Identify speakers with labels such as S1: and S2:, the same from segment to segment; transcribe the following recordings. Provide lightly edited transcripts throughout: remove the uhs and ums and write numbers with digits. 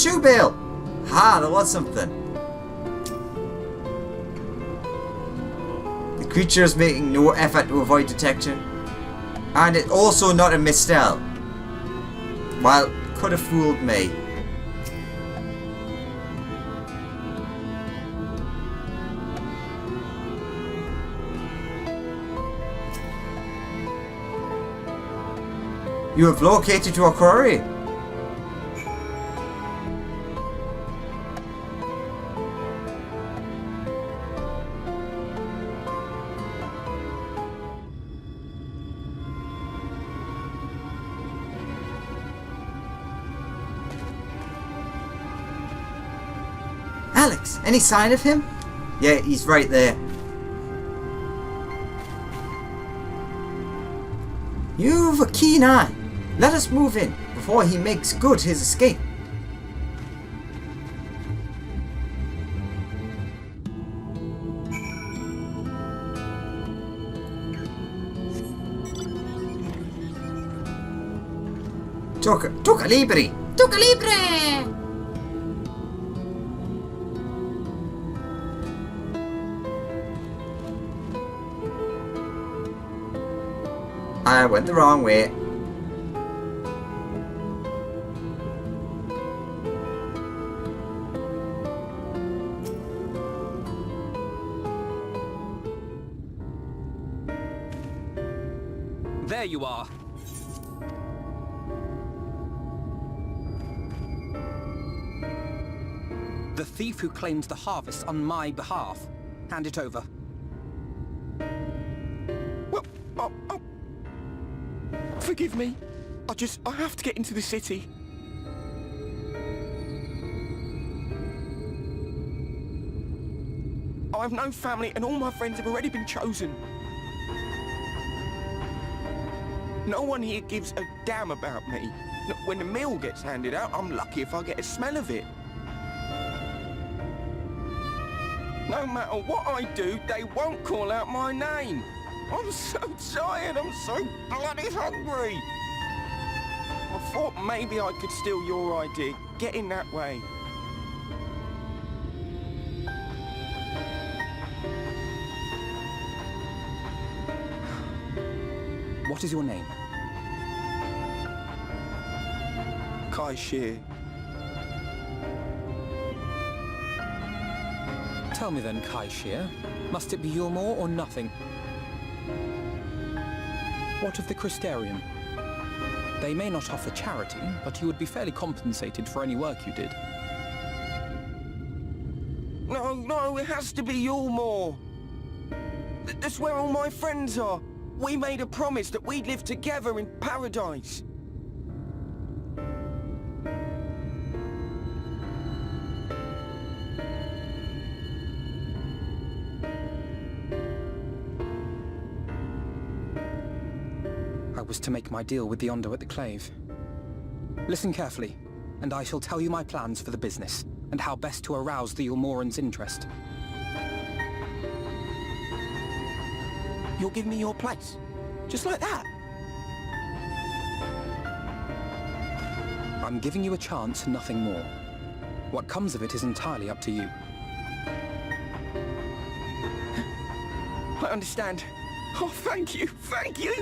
S1: shoe bail! Ha, there was something. The creature is making no effort to avoid detection. And it's also not a misspell. Well, could have fooled me. You have located your quarry. Alex, any sign of him? Yeah, he's right there. You've a keen eye. Let us move in before he makes good his escape. Toca libre! Toca libre! I went the wrong way.
S2: There you are. The thief who claims the harvest on my behalf. Hand it over.
S3: Well, forgive me. I have to get into the city. I have no family and all my friends have already been chosen. No one here gives a damn about me. When the meal gets handed out, I'm lucky if I get a smell of it. No matter what I do, they won't call out my name. I'm so tired, I'm so bloody hungry. I thought maybe I could steal your idea, get in that way.
S2: What is your name?
S3: Kai Shear.
S2: Tell me then, Kai Shear, must it be Yulmore or nothing? What of the Crystarium? They may not offer charity, but you would be fairly compensated for any work you did.
S3: No, it has to be Yulmore. That's where all my friends are. We made a promise that we'd live together in paradise.
S2: I was to make my deal with the Ondo at the Clave. Listen carefully, and I shall tell you my plans for the business, and how best to arouse the Yulmorans' interest.
S3: You'll give me your place? Just like that?
S2: I'm giving you a chance, nothing more. What comes of it is entirely up to you.
S3: I understand. Oh, thank you, thank you!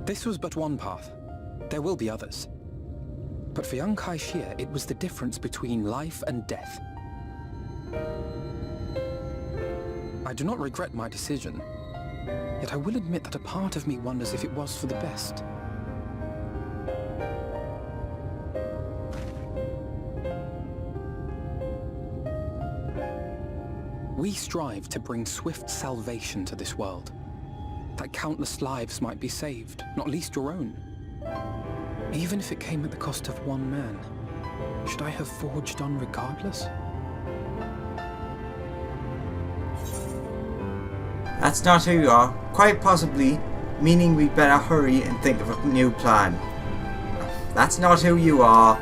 S2: This was but one path. There will be others. But for young Kai Shear, it was the difference between life and death. I do not regret my decision, yet I will admit that a part of me wonders if it was for the best. We strive to bring swift salvation to this world, that countless lives might be saved, not least your own. Even if it came at the cost of one man, should I have forged on regardless?
S1: That's not who you are. Quite possibly, meaning we better hurry and think of a new plan. That's not who you are.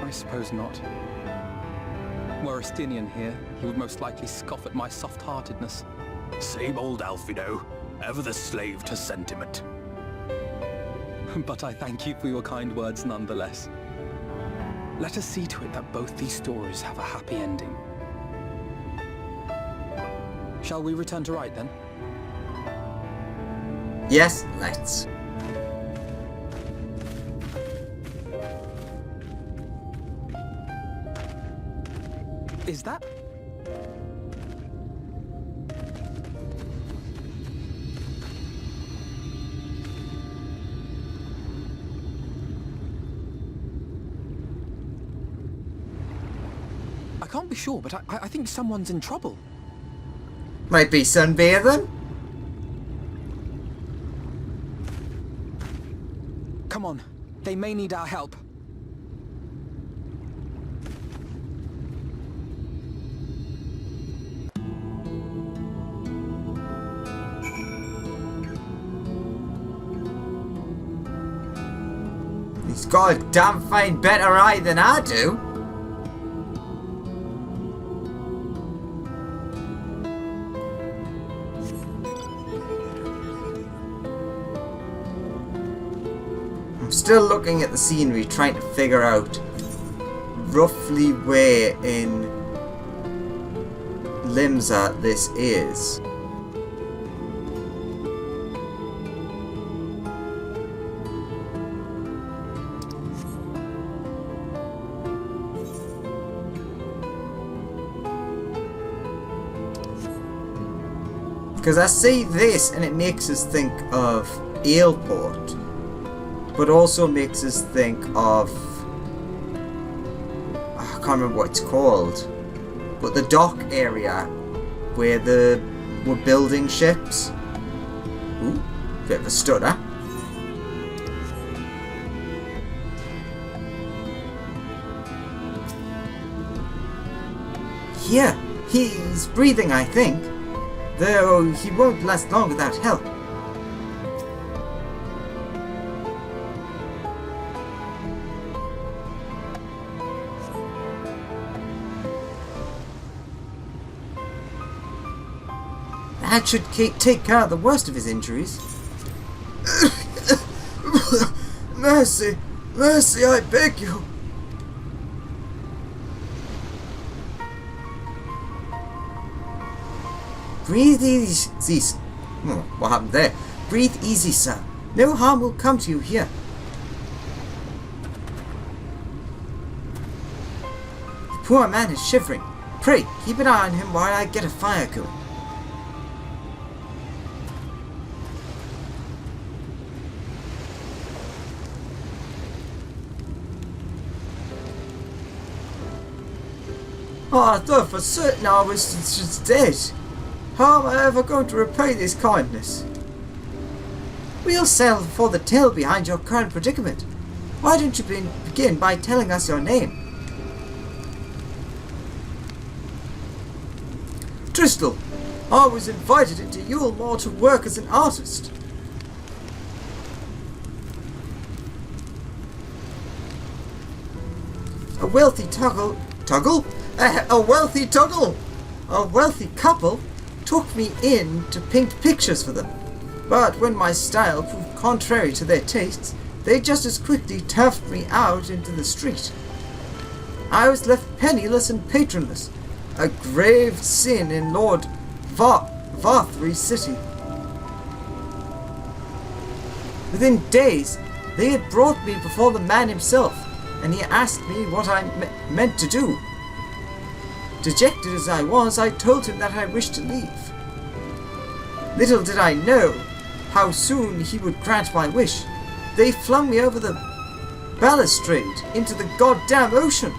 S2: I suppose not. Were Estinian here, he would most likely scoff at my soft-heartedness.
S4: Same old Alfido, ever the slave to sentiment.
S2: But I thank you for your kind words nonetheless. Let us see to it that both these stories have a happy ending. Shall we return to Wright then?
S1: Yes, let's.
S2: Is that... I can't be sure, but I think someone's in trouble.
S1: Might be sunbathing?
S2: Come on, they may need our help.
S1: He's got a damn fine better eye than I do. I'm still looking at the scenery, trying to figure out roughly where in Limsa this is. Because I see this and it makes us think of Airport, but also makes us think of, I can't remember what it's called, but the dock area where we're building ships. Ooh, bit of a stutter. Yeah, he's breathing, I think. Though he won't last long without help. That should take care of the worst of his injuries. Mercy! Mercy, I beg you! Breathe easy. What happened there? Breathe easy, sir. No harm will come to you here. The poor man is shivering. Pray, keep an eye on him while I get a fire going. Oh, I thought for certain I was just dead. How am I ever going to repay this kindness? We'll settle for the tale behind your current predicament. Why don't you begin by telling us your name? Tristel. I was invited into Yulmore to work as an artist. A wealthy couple took me in to paint pictures for them, but when my style proved contrary to their tastes, they just as quickly turfed me out into the street. I was left penniless and patronless, a grave sin in Lord Varthry's city. Within days, they had brought me before the man himself, and he asked me what I meant to do. Dejected as I was, I told him that I wished to leave. Little did I know how soon he would grant my wish. They flung me over the balustrade into the goddamn ocean.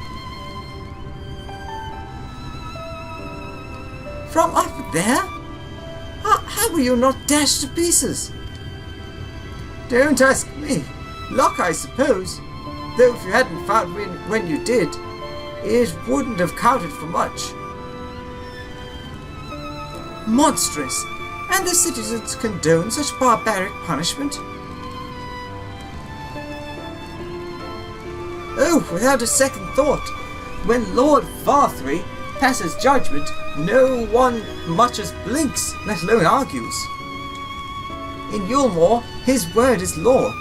S1: From up there? How were you not dashed to pieces? Don't ask me. Luck, I suppose. Though if you hadn't found me when you did, it wouldn't have counted for much. Monstrous! And the citizens condone such barbaric punishment? Oh, without a second thought, when Lord Varthry passes judgment, no one much as blinks, let alone argues. In Yulmore, his word is law.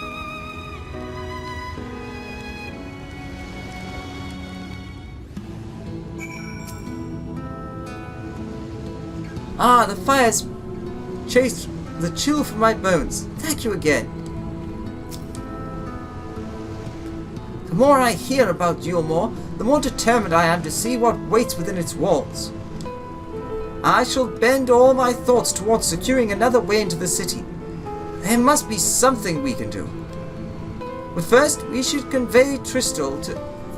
S1: Ah, the fire's chased the chill from my bones. Thank you again. The more I hear about Yulmore, the more determined I am to see what waits within its walls. I shall bend all my thoughts towards securing another way into the city. There must be something we can do. But first, we should convey Tristal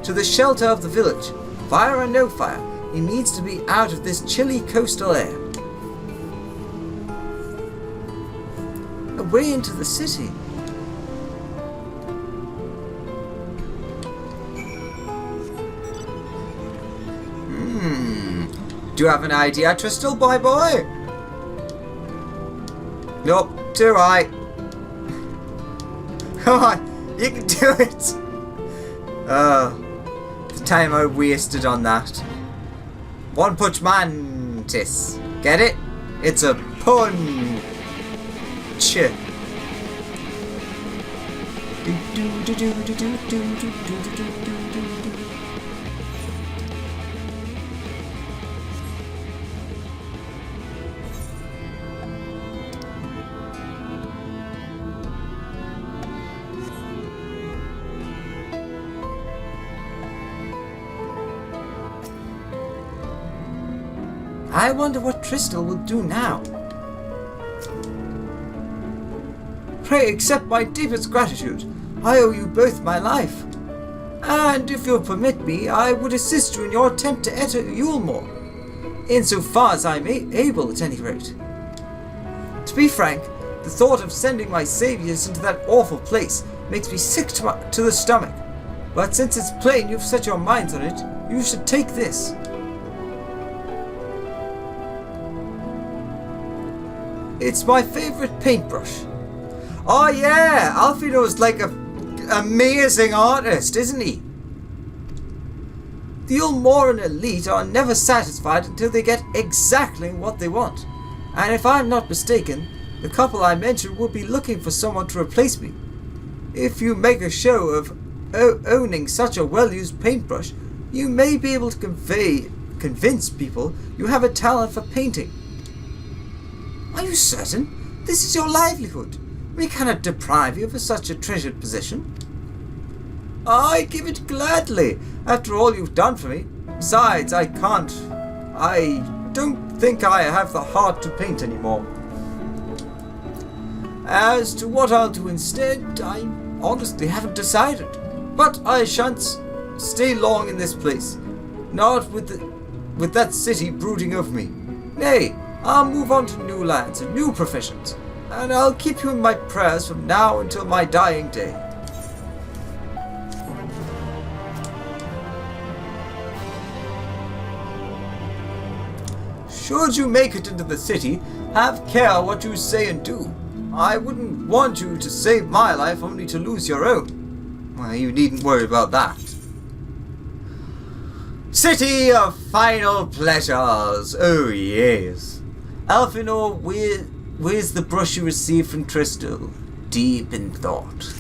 S1: to the shelter of the village. Fire or no fire, he needs to be out of this chilly coastal air. A way into the city. Do you have an idea, Tristal, boy? Nope, too right. Come on, you can do it. The time I wasted on that. One Punch Mantis. Get it? It's a punch. I wonder what Tristal will do now. Pray accept my deepest gratitude. I owe you both my life. And if you'll permit me, I would assist you in your attempt to enter Yulmore, insofar as I am able at any rate. To be frank, the thought of sending my saviors into that awful place makes me sick to the stomach. But since it's plain you've set your minds on it, you should take this. It's my favorite paintbrush. Oh yeah, Alfino's like an amazing artist, isn't he? The Ulmoran elite are never satisfied until they get exactly what they want. And if I'm not mistaken, the couple I mentioned will be looking for someone to replace me. If you make a show of owning such a well-used paintbrush, you may be able to convince people you have a talent for painting. Are you certain? This is your livelihood. We cannot deprive you of such a treasured possession. I give it gladly, after all you've done for me. Besides, I don't think I have the heart to paint anymore. As to what I'll do instead, I honestly haven't decided. But I shan't stay long in this place. Not with that city brooding over me. Nay, I'll move on to new lands and new professions, and I'll keep you in my prayers from now until my dying day. Should you make it into the city, have care what you say and do. I wouldn't want you to save my life only to lose your own. Well, you needn't worry about that. City of Final Pleasures! Oh yes. Alfinor, where's the brush you received from Tristal? Deep in thought.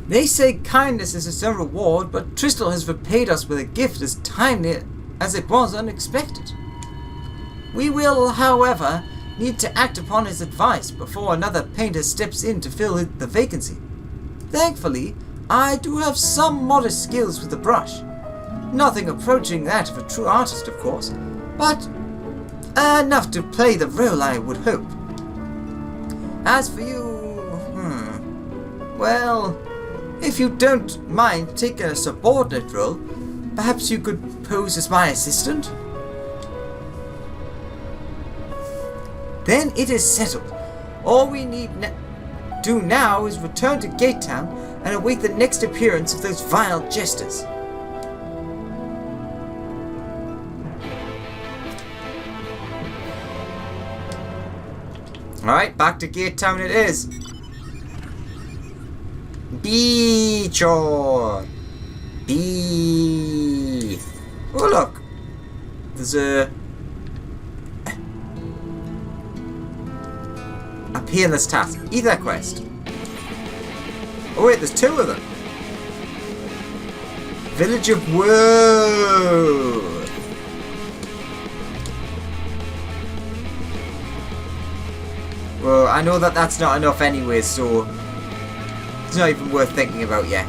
S1: They say kindness is its own reward, but Tristal has repaid us with a gift as timely as it was unexpected. We will, however, need to act upon his advice before another painter steps in to fill the vacancy. Thankfully, I do have some modest skills with the brush. Nothing approaching that of a true artist, of course, but enough to play the role, I would hope. As for you, well, if you don't mind taking a subordinate role, perhaps you could pose as my assistant? Then it is settled. All we need do now is return to Gate Town and await the next appearance of those vile jesters. Alright, back to Gate Town it is. Beachor! Oh look! There's a peerless task. Ether quest. Oh wait, there's two of them. Village of Woe. Well, I know that that's not enough anyway, so it's not even worth thinking about yet.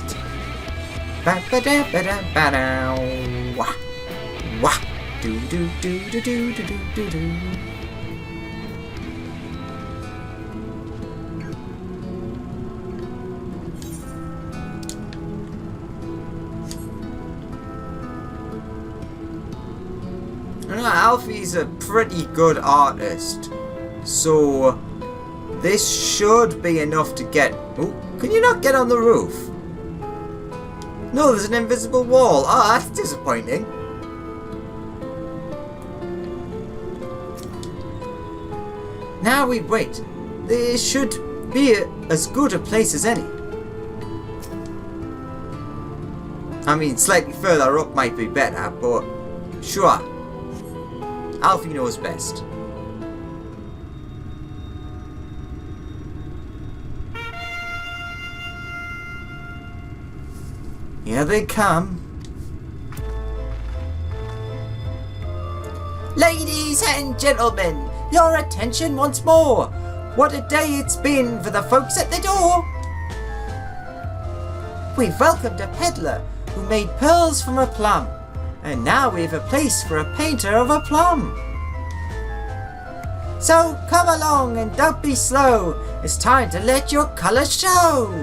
S1: Wah. Wah. Do do do do do do do do. Alfie's a pretty good artist, so this should be enough to get... Oh, can you not get on the roof? No, there's an invisible wall. Oh, that's disappointing. Now we wait. This should be as good a place as any. I mean, slightly further up might be better, but sure. Alfie knows best. Here they come. Ladies and gentlemen, your attention once more. What a day it's been for the folks at the door. We've welcomed a peddler who made pearls from a plum. And now we've a place for a painter of a plum. So come along and don't be slow. It's time to let your colours show.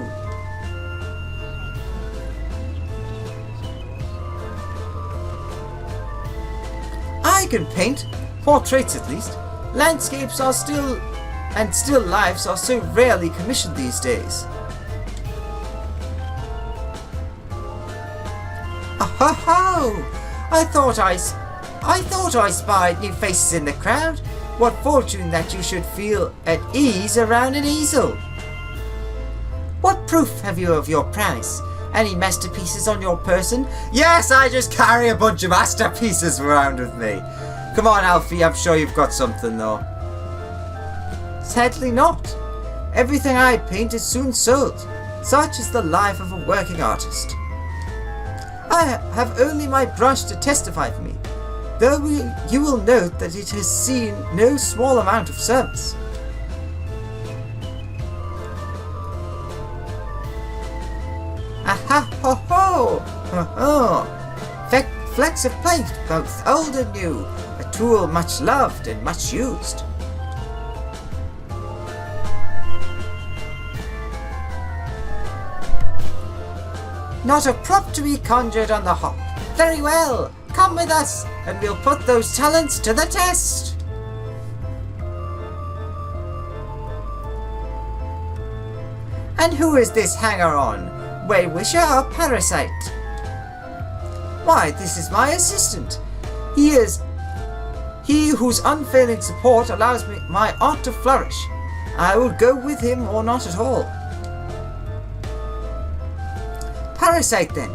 S1: I can paint, portraits at least. Landscapes are still lifes are so rarely commissioned these days. Oh-ho-ho! I thought I spied new faces in the crowd. What fortune that you should feel at ease around an easel. What proof have you of your prowess? Any masterpieces on your person? Yes, I just carry a bunch of masterpieces around with me. Come on, Alfie, I'm sure you've got something though. Sadly not. Everything I paint is soon sold. Such is the life of a working artist. I have only my brush to testify for me, though you will note that it has seen no small amount of service. Aha ho ho! Ho ho! Flecks of paint, both old and new, a tool much loved and much used. Not a prop to be conjured on the hop. Very well, come with us, and we'll put those talents to the test. And who is this hanger-on? Way-wisher or parasite? Why, this is my assistant. He whose unfailing support allows my art to flourish. I will go with him or not at all. Parasite then,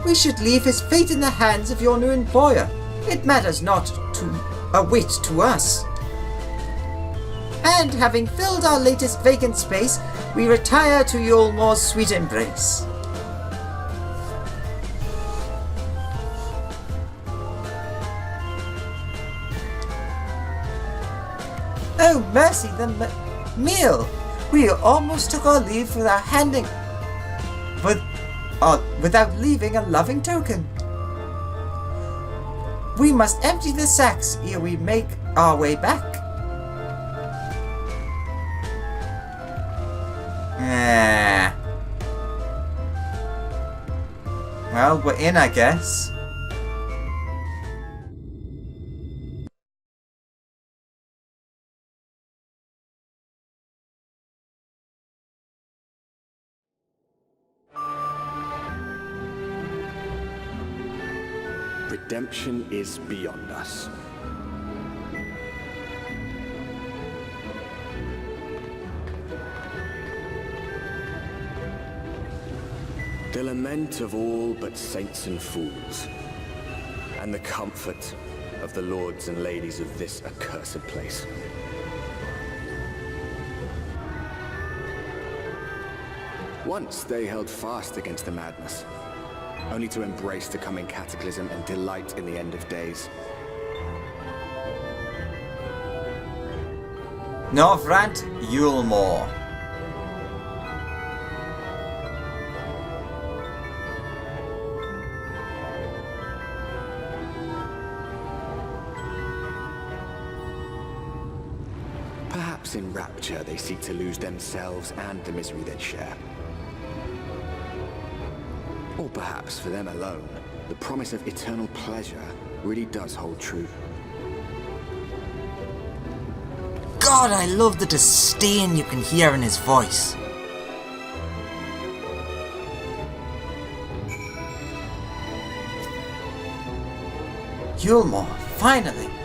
S1: we should leave his fate in the hands of your new employer. It matters not a whit to us. And having filled our latest vacant space, we retire to Yulmore's sweet embrace. Oh mercy, the meal! We almost took our leave without leaving a loving token. We must empty the sacks ere we make our way back. Well, we're in, I guess.
S5: redemption is beyond us. The lament of all but saints and fools, and the comfort of the lords and ladies of this accursed place. Once they held fast against the madness, only to embrace the coming cataclysm and delight in the end of days.
S1: Northrant Yulmore.
S5: Perhaps in rapture they seek to lose themselves and the misery they share. Or perhaps for them alone, the promise of eternal pleasure really does hold true.
S1: God, I love the disdain you can hear in his voice. Yulmore, finally!